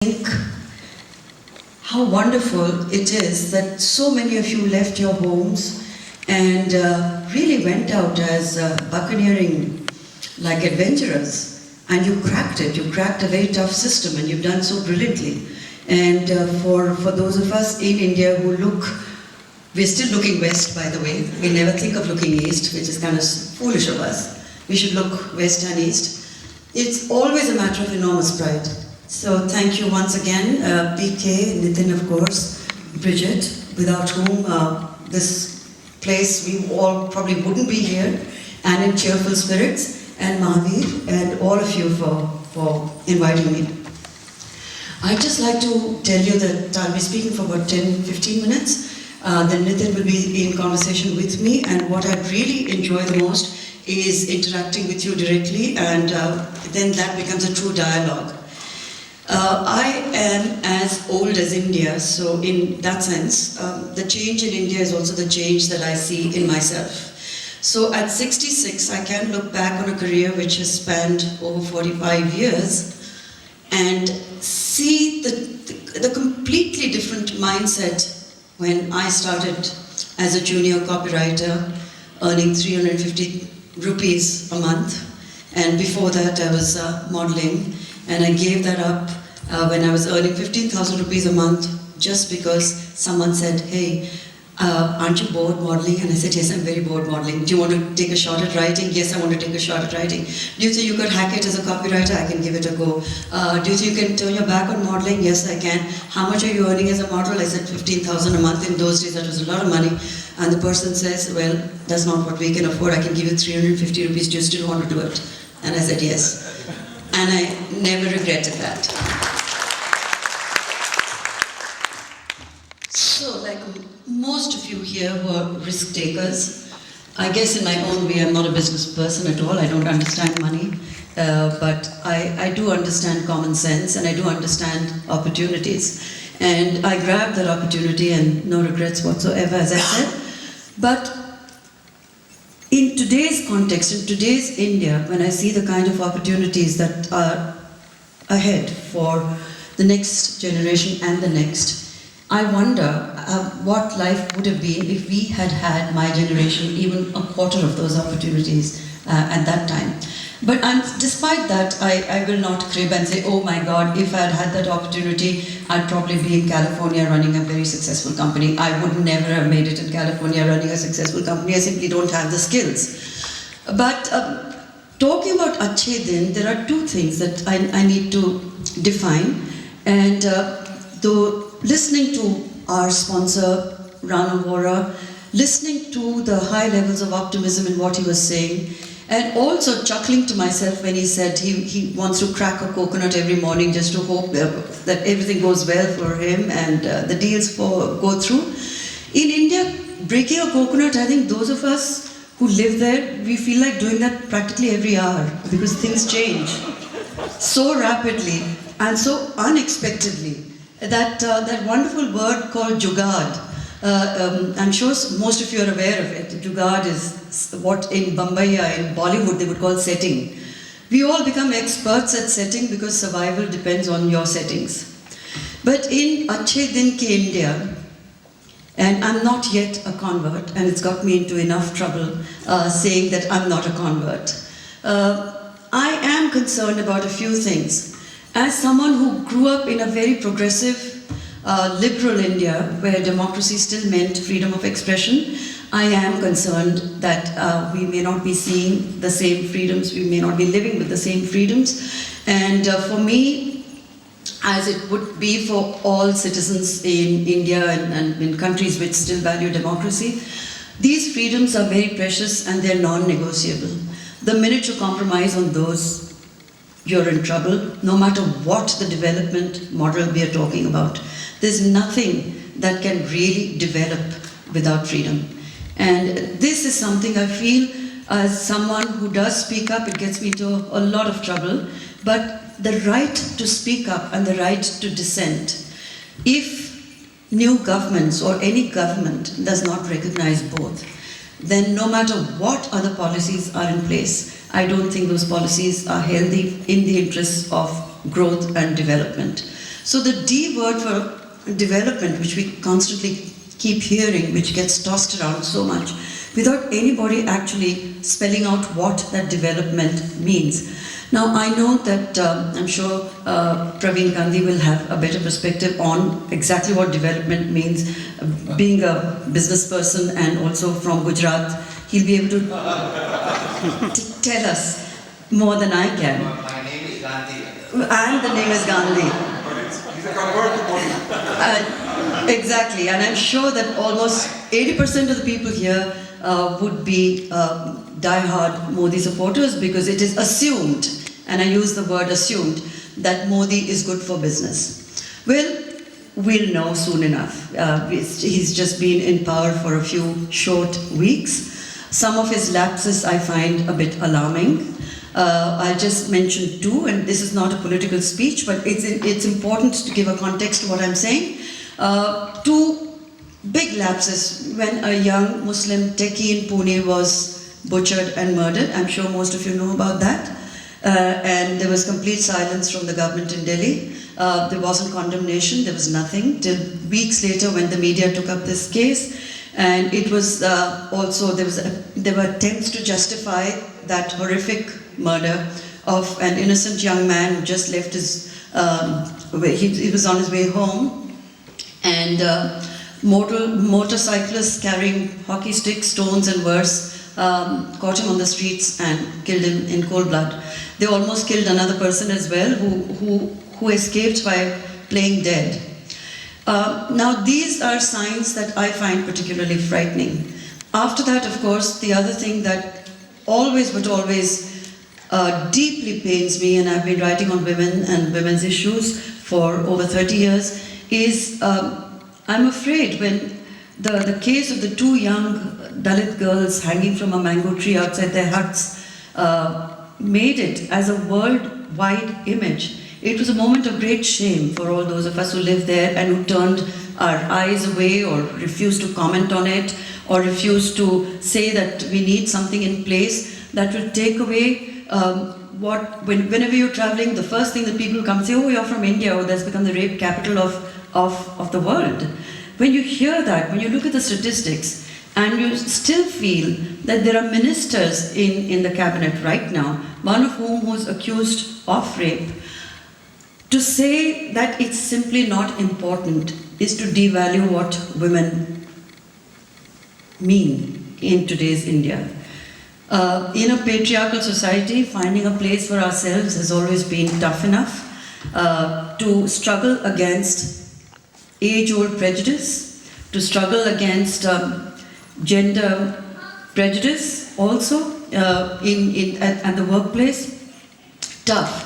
think how wonderful it is that so many of you left your homes and really went out as buccaneering like adventurers, and you cracked it. You cracked a very tough system, and you've done so brilliantly. And for those of us in India who look, we're still looking west, by the way. We never think of looking east, which is kind of foolish of us. We should look west and east. It's always a matter of enormous pride. So thank you once again, PK, Nitin of course, Bridget, without whom this place we all probably wouldn't be here, and in cheerful spirits, and Mahavir, and all of you for inviting me. I'd just like to tell you that I'll be speaking for about 10-15 minutes. Then Nitin will be in conversation with me, and what I really enjoy the most is interacting with you directly, and then that becomes a true dialogue. I am as old as India, so in that sense, the change in India is also the change that I see in myself. So at 66, I can look back on a career which has spanned over 45 years and see the completely different mindset when I started as a junior copywriter, earning 350 rupees a month. And before that, I was modeling, and I gave that up when I was earning 15,000 rupees a month just because someone said, hey, aren't you bored modeling? And I said, yes, I'm very bored modeling. Do you want to take a shot at writing? Yes, I want to take a shot at writing. Do you think you could hack it as a copywriter? I can give it a go. Do you think you can turn your back on modeling? Yes, I can. How much are you earning as a model? I said 15,000 a month. In those days, that was a lot of money. And the person says, well, that's not what we can afford. I can give you 350 rupees. Do you still want to do it? And I said, yes. And I never regretted that. So, like most of you here who are risk takers, I guess in my own way I'm not a business person at all. I don't understand money, but I do understand common sense, and I do understand opportunities. And I grabbed that opportunity, and no regrets whatsoever, as I said. But in today's context, in today's India, when I see the kind of opportunities that are ahead for the next generation and the next, I wonder what life would have been if we had had my generation even a quarter of those opportunities at that time. But despite that, I will not crib and say, oh my God, if I had had that opportunity, I'd probably be in California running a very successful company. I would never have made it in California running a successful company. I simply don't have the skills. But talking about Achhe Din, there are two things that I need to define. And though listening to our sponsor, Rana Vora, listening to the high levels of optimism in what he was saying, and also chuckling to myself when he said he wants to crack a coconut every morning just to hope that everything goes well for him and the deals go through. In India, breaking a coconut, I think those of us who live there, we feel like doing that practically every hour because things change so rapidly and so unexpectedly. That wonderful word called jugaad, I'm sure most of you are aware of it. Jugaad is what in Bombay, in Bollywood, they would call setting. We all become experts at setting because survival depends on your settings. But in Achhe Din Ki India, and I'm not yet a convert, and it's got me into enough trouble saying that I'm not a convert. I am concerned about a few things. As someone who grew up in a very progressive, liberal India, where democracy still meant freedom of expression, I am concerned that we may not be seeing the same freedoms, we may not be living with the same freedoms. And for me, as it would be for all citizens in India and in countries which still value democracy, these freedoms are very precious and they're non-negotiable. The minute you compromise on those, you're in trouble, no matter what the development model we are talking about. There's nothing that can really develop without freedom. And this is something I feel, as someone who does speak up, it gets me into a lot of trouble, but the right to speak up and the right to dissent. If new governments or any government does not recognize both, then no matter what other policies are in place, I don't think those policies are healthy in the interests of growth and development. So the D word for development, which we constantly keep hearing, which gets tossed around so much, without anybody actually spelling out what that development means. Now, I know that I'm sure Praveen Gandhi will have a better perspective on exactly what development means. Being a business person and also from Gujarat, he'll be able to tell us more than I can. My name is Gandhi. And the name is Gandhi. He's a convert to Exactly, and I'm sure that almost 80% of the people here would be die-hard Modi supporters, because it is assumed, and I use the word assumed, that Modi is good for business. Well, we'll know soon enough. He's just been in power for a few short weeks. Some of his lapses I find a bit alarming. I'll just mention two, and this is not a political speech, but it's important to give a context to what I'm saying. Two big lapses when a young Muslim techie in Pune was butchered and murdered. I'm sure most of you know about that. And there was complete silence from the government in Delhi. There wasn't condemnation, there was nothing, till weeks later when the media took up this case. And it was also, there were attempts to justify that horrific murder of an innocent young man who just left his, he was on his way home. And motorcyclists carrying hockey sticks, stones and worse caught him on the streets and killed him in cold blood. They almost killed another person as well who escaped by playing dead. Now these are signs that I find particularly frightening. After that, of course, the other thing that always deeply pains me, and I've been writing on women and women's issues for over 30 years, is I'm afraid when the case of the two young Dalit girls hanging from a mango tree outside their huts made it as a worldwide image. It was a moment of great shame for all those of us who lived there and who turned our eyes away or refused to comment on it or refused to say that we need something in place that will take away whenever you're traveling, the first thing that people come say, oh, you're from India, oh, that's become the rape capital of the world. When you hear that, when you look at the statistics, and you still feel that there are ministers in the cabinet right now, one of whom was accused of rape, to say that it's simply not important is to devalue what women mean in today's India. In a patriarchal society, finding a place for ourselves has always been tough enough. To struggle against age-old prejudice, to struggle against gender prejudice also at the workplace, tough.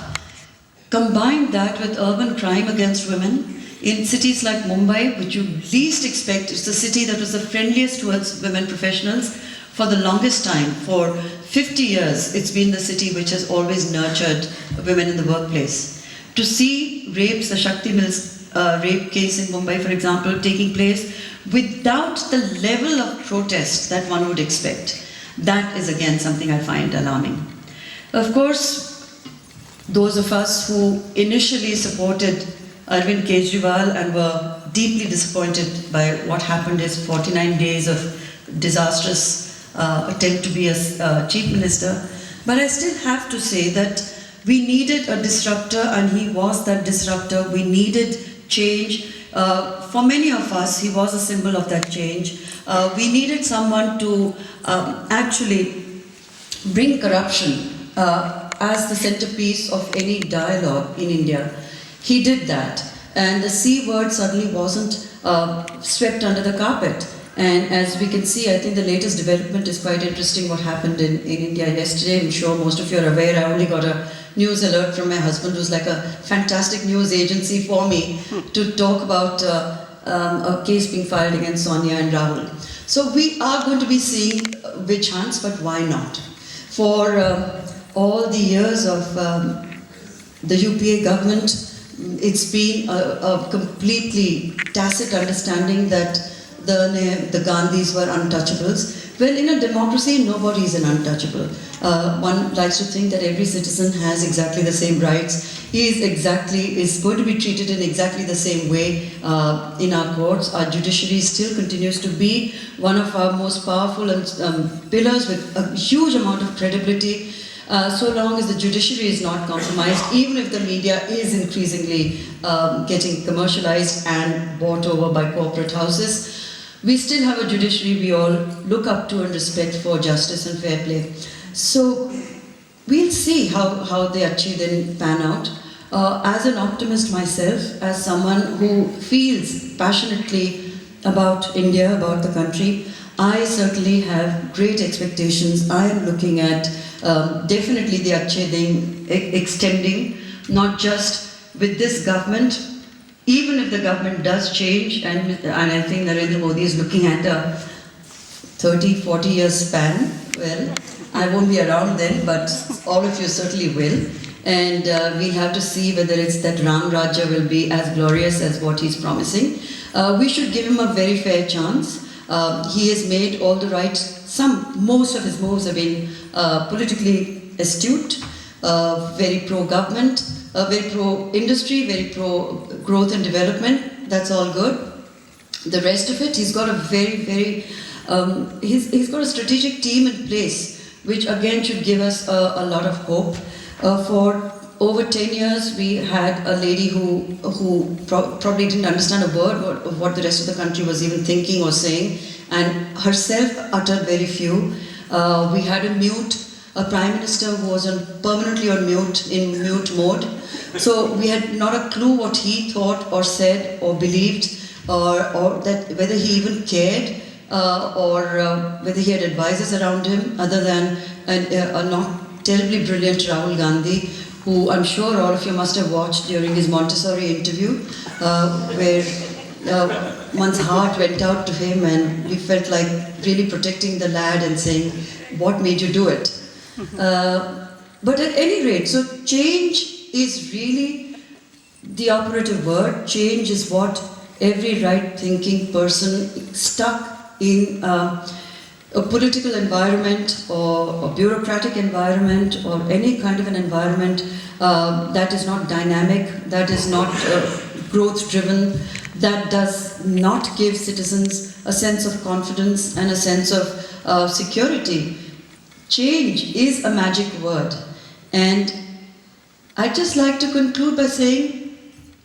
Combine that with urban crime against women in cities like Mumbai, which you least expect. It's the city that was the friendliest towards women professionals for the longest time. For 50 years, it's been the city which has always nurtured women in the workplace. To see rapes, the Shakti Mills rape case in Mumbai, for example, taking place without the level of protest that one would expect, that is again something I find alarming. Of course, those of us who initially supported Arvind Kejriwal and were deeply disappointed by what happened is 49 days of disastrous attempt to be a chief minister. But I still have to say that we needed a disruptor, and he was that disruptor. We needed change. For many of us, he was a symbol of that change. We needed someone to actually bring corruption as the centerpiece of any dialogue in India. He did that, and the C word suddenly wasn't swept under the carpet. And as we can see, I think the latest development is quite interesting, what happened in India yesterday. I'm sure most of you are aware. I only got a news alert from my husband, who's like a fantastic news agency for me, to talk about a case being filed against Sonia and Rahul. So we are going to be seeing witch hunts, but why not? For all the years of the UPA government, it's been a completely tacit understanding that the Gandhis were untouchables. Well, in a democracy, nobody is an untouchable. One likes to think that every citizen has exactly the same rights. is going to be treated in exactly the same way in our courts. Our judiciary still continues to be one of our most powerful pillars with a huge amount of credibility. So long as the judiciary is not compromised, even if the media is increasingly getting commercialized and bought over by corporate houses, we still have a judiciary we all look up to and respect for justice and fair play. So we'll see how the Achhe Din pan out. As an optimist myself, as someone who feels passionately about India, about the country, I certainly have great expectations. I am looking at definitely the Achhe Din extending, not just with this government, even if the government does change, and I think Narendra Modi is looking at a 30, 40 years span. Well, I won't be around then, but all of you certainly will. And we'll have to see whether it's that Ram Rajya will be as glorious as what he's promising. We should give him a very fair chance. He has made all the right, most of his moves have been politically astute, very pro-government, very pro-industry, very pro-growth and development. That's all good. The rest of it, he's got a he's got a strategic team in place, which again should give us a lot of hope. For over 10 years, we had a lady who probably didn't understand a word of what the rest of the country was even thinking or saying, and herself uttered very few. We had a prime minister who was permanently on mute, in mute mode. So we had not a clue what he thought or said or believed, or that whether he even cared, or whether he had advisors around him other than a not terribly brilliant Rahul Gandhi, who I'm sure all of you must have watched during his Montessori interview, where one's heart went out to him and we felt like really protecting the lad and saying, what made you do it? But at any rate, so change is really the operative word. Change is what every right-thinking person stuck in a political environment or a bureaucratic environment or any kind of an environment that is not dynamic, that is not growth-driven, that does not give citizens a sense of confidence and a sense of security. Change is a magic word. And I'd just like to conclude by saying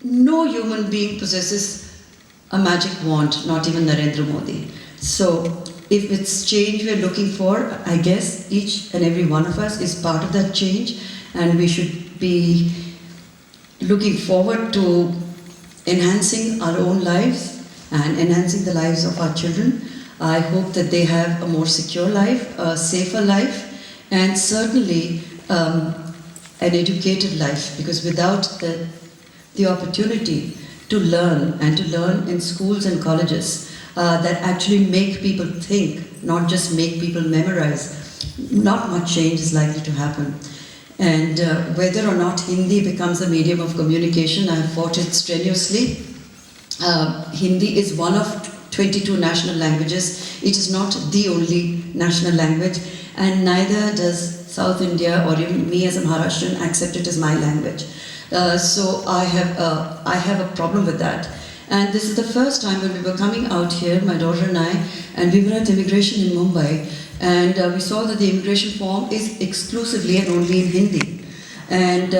no human being possesses a magic wand, not even Narendra Modi. So if it's change we're looking for, I guess each and every one of us is part of that change, and we should be looking forward to enhancing our own lives and enhancing the lives of our children. I hope that they have a more secure life, a safer life, and certainly an educated life, because without the opportunity to learn, and to learn in schools and colleges that actually make people think, not just make people memorize, not much change is likely to happen. And whether or not Hindi becomes a medium of communication, I have fought it strenuously. Hindi is one of 22 national languages. It is not the only national language, and neither does South India or even me as a Maharashtrian accept it as my language. So I have a problem with that. And this is the first time when we were coming out here, my daughter and I, and we were at immigration in Mumbai, and we saw that the immigration form is exclusively and only in Hindi. And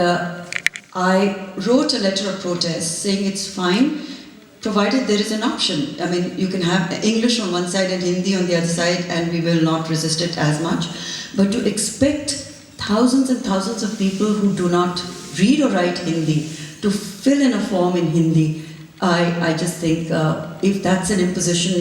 I wrote a letter of protest saying it's fine, provided there is an option. I mean, you can have English on one side and Hindi on the other side, and we will not resist it as much. But to expect thousands and thousands of people who do not read or write Hindi to fill in a form in Hindi, I just think if that's an imposition